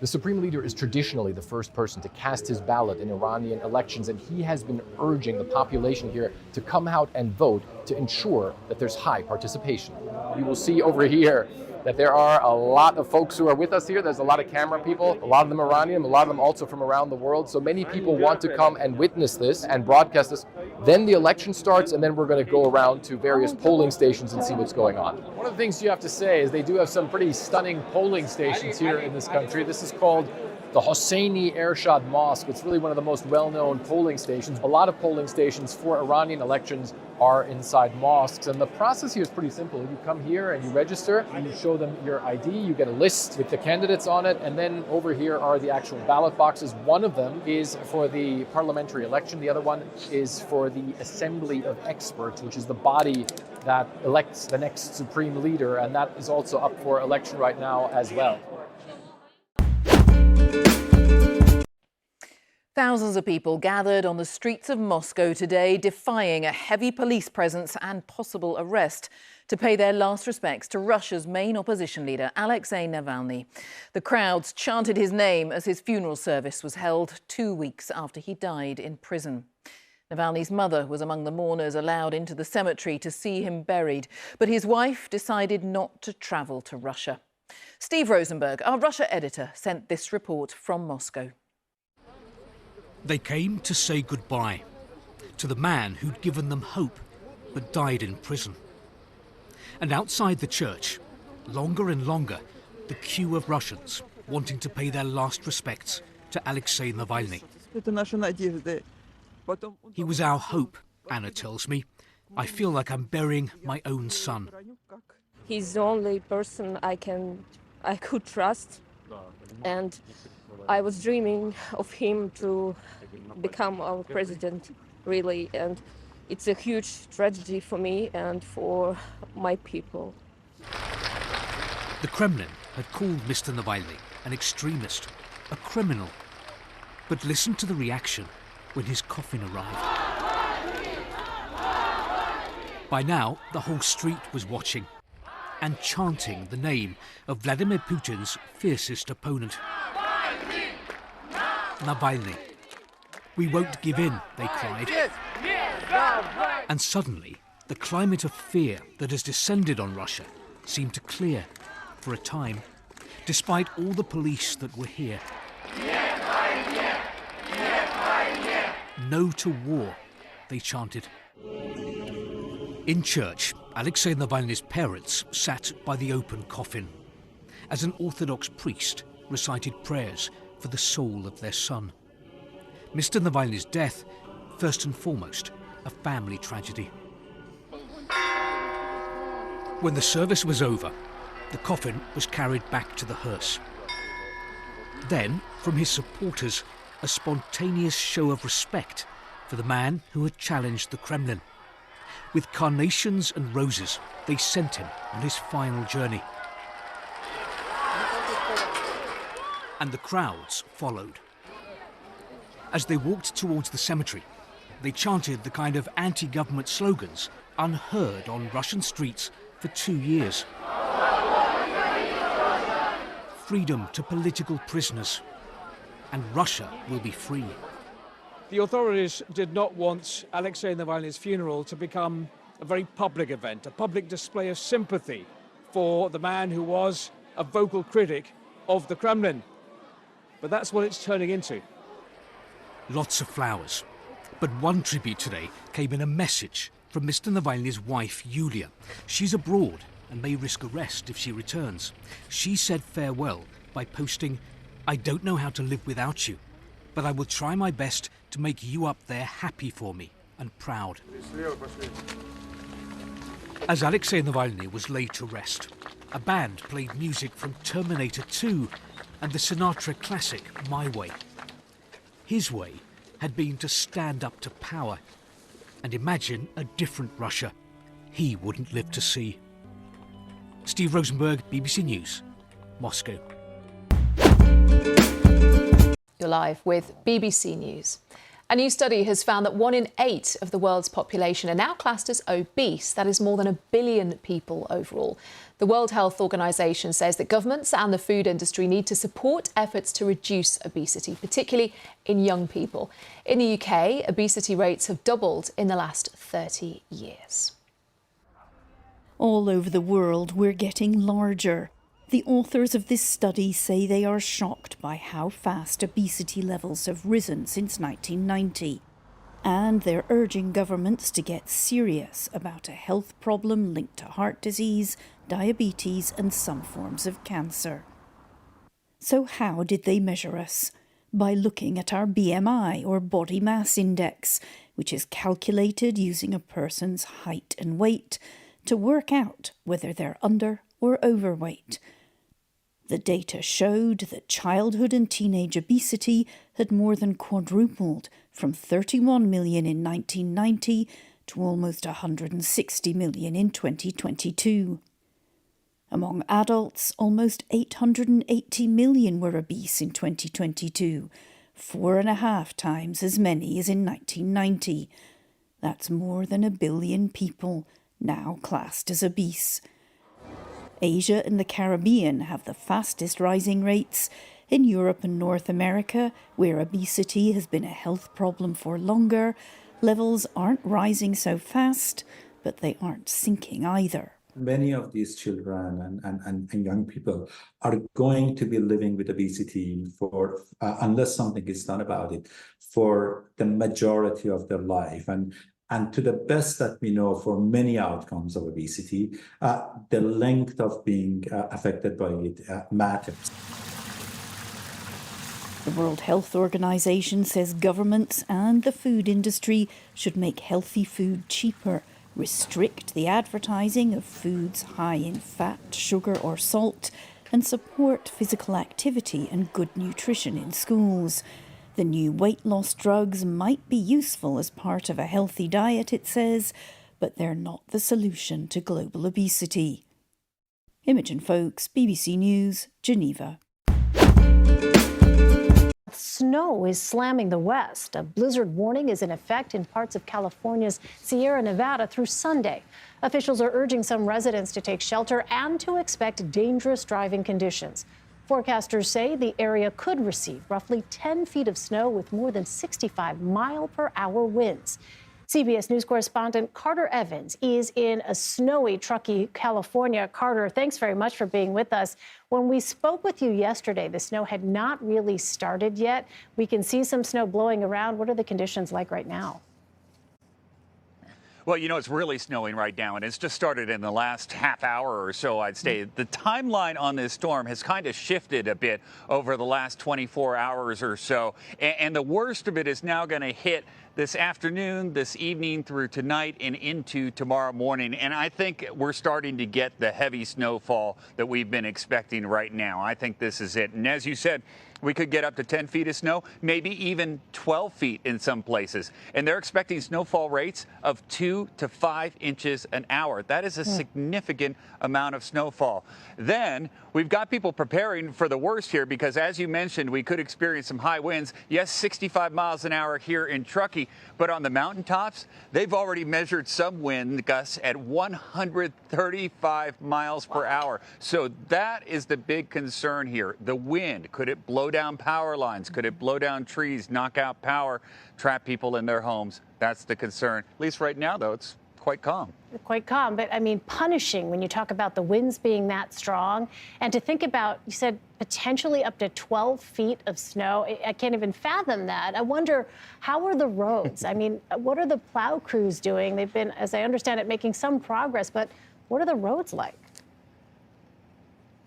The Supreme Leader is traditionally the first person to cast his ballot in Iranian elections, and he has been urging the population here to come out and vote to ensure that there's high participation. You will see over here that there are a lot of folks who are with us here. There's a lot of camera people, a lot of them Iranian, a lot of them also from around the world. So many people want to come and witness this and broadcast this. Then the election starts, and then we're going to go around to various polling stations and see what's going on. One of the things you have to say is they do have some pretty stunning polling stations here in this country. This is called the Hosseini Ershad Mosque. It's really one of the most well-known polling stations. A lot of polling stations for Iranian elections are inside mosques, and the process here is pretty simple. You come here and you register, you show them your ID, you get a list with the candidates on it, and then over here are the actual ballot boxes. One of them is for the parliamentary election, the other one is for the Assembly of Experts, which is the body that elects the next Supreme Leader, and that is also up for election right now as well. Thousands of people gathered on the streets of Moscow today, defying a heavy police presence and possible arrest to pay their last respects to Russia's main opposition leader, Alexei Navalny. The crowds chanted his name as his funeral service was held 2 weeks after he died in prison. Navalny's mother was among the mourners allowed into the cemetery to see him buried, but his wife decided not to travel to Russia. Steve Rosenberg, our Russia editor, sent this report from Moscow. They came to say goodbye to the man who'd given them hope but died in prison. And outside the church, longer and longer, the queue of Russians wanting to pay their last respects to Alexei Navalny. He was our hope, Anna tells me. I feel like I'm burying my own son. He's the only person I could trust, and I was dreaming of him to become our president, really, and it's a huge tragedy for me and for my people. The Kremlin had called Mr. Navalny an extremist, a criminal. But listen to the reaction when his coffin arrived. By now, the whole street was watching and chanting the name of Vladimir Putin's fiercest opponent. Navalny. We won't give in, they cried. And suddenly, the climate of fear that has descended on Russia seemed to clear for a time, despite all the police that were here. No to war, they chanted. In church, Alexei Navalny's parents sat by the open coffin as an Orthodox priest recited prayers for the soul of their son. Mr. Navalny's death, first and foremost, a family tragedy. When the service was over, the coffin was carried back to the hearse. Then, from his supporters, a spontaneous show of respect for the man who had challenged the Kremlin. With carnations and roses, they sent him on his final journey. And the crowds followed. As they walked towards the cemetery, they chanted the kind of anti-government slogans unheard on Russian streets for 2 years. Freedom to political prisoners, and Russia will be free. The authorities did not want Alexei Navalny's funeral to become a very public event, a public display of sympathy for the man who was a vocal critic of the Kremlin. But that's what it's turning into. Lots of flowers. But one tribute today came in a message from Mr. Navalny's wife, Yulia. She's abroad and may risk arrest if she returns. She said farewell by posting, "I don't know how to live without you, but I will try my best to make you up there happy for me and proud." As Alexei Navalny was laid to rest, a band played music from Terminator 2 and the Sinatra classic My Way. His way had been to stand up to power and imagine a different Russia he wouldn't live to see. Steve Rosenberg, BBC News, Moscow. You're live with BBC News. A new study has found that 1 in 8 of the world's population are now classed as obese. That is more than 1 billion people overall. The World Health Organization says that governments and the food industry need to support efforts to reduce obesity, particularly in young people. In the UK, obesity rates have doubled in the last 30 years. All over the world, we're getting larger. The authors of this study say they are shocked by how fast obesity levels have risen since 1990. And they're urging governments to get serious about a health problem linked to heart disease, diabetes and some forms of cancer. So how did they measure us? By looking at our BMI, or body mass index, which is calculated using a person's height and weight to work out whether they're under or overweight. The data showed that childhood and teenage obesity had more than quadrupled from 31 million in 1990 to almost 160 million in 2022. Among adults, almost 880 million were obese in 2022, 4.5 times as many as in 1990. That's more than 1 billion people now classed as obese. Asia and the Caribbean have the fastest rising rates. In Europe and North America, where obesity has been a health problem for longer, levels aren't rising so fast, but they aren't sinking either. Many of these children and young people are going to be living with obesity for, unless something is done about it, for the majority of their life. And to the best that we know, for many outcomes of obesity, the length of being affected by it matters. The World Health Organization says governments and the food industry should make healthy food cheaper, restrict the advertising of foods high in fat, sugar or salt, and support physical activity and good nutrition in schools. The new weight loss drugs might be useful as part of a healthy diet, it says, but they're not the solution to global obesity. Imogen Folks, BBC News, Geneva. Snow is slamming the West. A blizzard warning is in effect in parts of California's Sierra Nevada through Sunday. Officials are urging some residents to take shelter and to expect dangerous driving conditions. Forecasters say the area could receive roughly 10 feet of snow with more than 65 mile-per-hour winds. CBS News correspondent Carter Evans is in a snowy Truckee, California. Carter, thanks very much for being with us. When we spoke with you yesterday, the snow had not really started yet. We can see some snow blowing around. What are the conditions like right now? Well, you know, it's really snowing right now, and it's just started in the last half hour or so, I'd say. The timeline on this storm has kind of shifted a bit over the last 24 hours or so, and the worst of it is now going to hit this afternoon, this evening, through tonight and into tomorrow morning. And I think we're starting to get the heavy snowfall that we've been expecting right now. I think this is it. And as you said, we could get up to 10 feet of snow, maybe even 12 feet in some places. And they're expecting snowfall rates of 2 to 5 inches an hour. That is a significant amount of snowfall. Then we've got people preparing for the worst here because, as you mentioned, we could experience some high winds. Yes, 65 miles an hour here in Truckee, but on the mountaintops, they've already measured some wind gusts at 135 miles per hour. So that is the big concern here. The wind, could it blow down power lines? Could it blow down trees, knock out power, trap people in their homes? That's the concern. At least right now, though, it's quite calm. Quite calm, but I mean, punishing when you talk about the winds being that strong, and to think about, you said potentially up to 12 feet of snow. I can't even fathom that. I wonder, how are the roads? I mean, what are the plow crews doing? They've been, as I understand it, making some progress, but what are the roads like?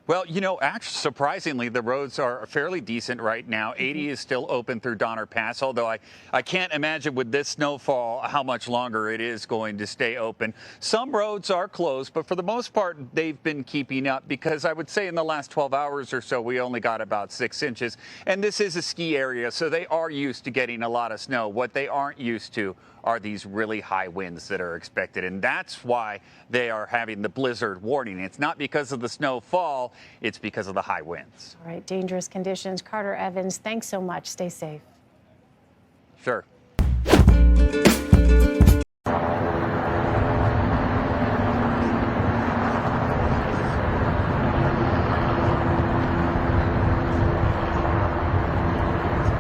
Well, you know, actually, surprisingly, the roads are fairly decent right now. 80 is still open through Donner Pass, although I can't imagine with this snowfall how much longer it is going to stay open. Some roads are closed, but for the most part, they've been keeping up because I would say in the last 12 hours or so, we only got about 6 inches. And this is a ski area, so they are used to getting a lot of snow. What they aren't used to are these really high winds that are expected. And that's why they are having the blizzard warning. It's not because of the snowfall, it's because of the high winds. All right, dangerous conditions. Carter Evans, thanks so much. Stay safe. Sure.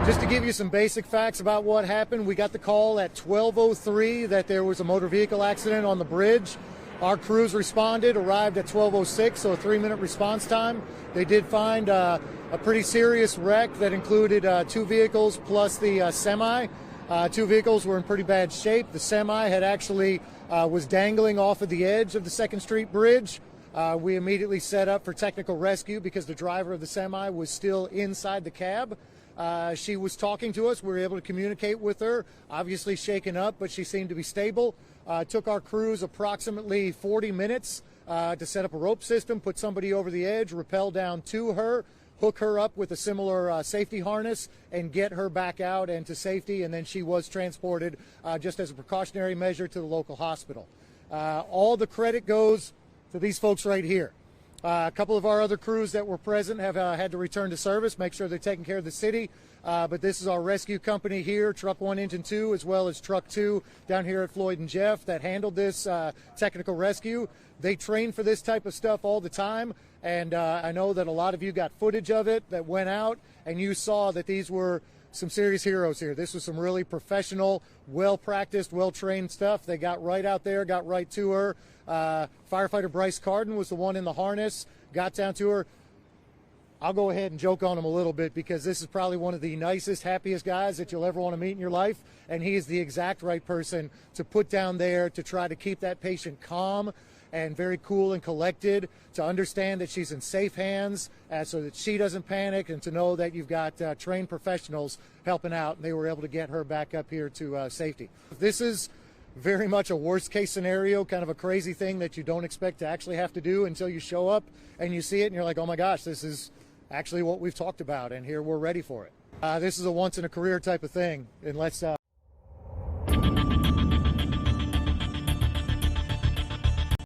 Just to give you some basic facts about what happened, we got the call at 12:03 that there was a motor vehicle accident on the bridge. Our crews responded, arrived at 12:06, so a 3-minute response time. They did find a pretty serious wreck that included 2 vehicles plus the semi. 2 vehicles were in pretty bad shape. The semi had actually was dangling off of the edge of the 2nd Street Bridge. We immediately set up for technical rescue because the driver of the semi was still inside the cab. She was talking to us. We were able to communicate with her, obviously shaken up, but she seemed to be stable. Took our crews approximately 40 minutes to set up a rope system, put somebody over the edge, rappel down to her, hook her up with a similar safety harness, and get her back out and to safety. And then she was transported just as a precautionary measure to the local hospital. All the credit goes to these folks right here. A couple of our other crews that were present have had to return to service, make sure they're taking care of the city. But this is our rescue company here, Truck 1, Engine 2, as well as Truck 2 down here at Floyd and Jeff that handled this technical rescue. They train for this type of stuff all the time, and I know that a lot of you got footage of it that went out, and you saw that these were some serious heroes here. This was some really professional, well-practiced, well-trained stuff. They got right out there, got right to her. Firefighter Bryce Carden was the one in the harness, got down to her. I'll go ahead and joke on him a little bit because this is probably one of the nicest, happiest guys that you'll ever want to meet in your life, and he is the exact right person to put down there to try to keep that patient calm and very cool and collected, to understand that she's in safe hands so that she doesn't panic, and to know that you've got trained professionals helping out, and they were able to get her back up here to safety. This is very much a worst case scenario, kind of a crazy thing that you don't expect to actually have to do until you show up and you see it and you're like, oh my gosh, this is actually what we've talked about, and here we're ready for it. This is a once in a career type of thing, unless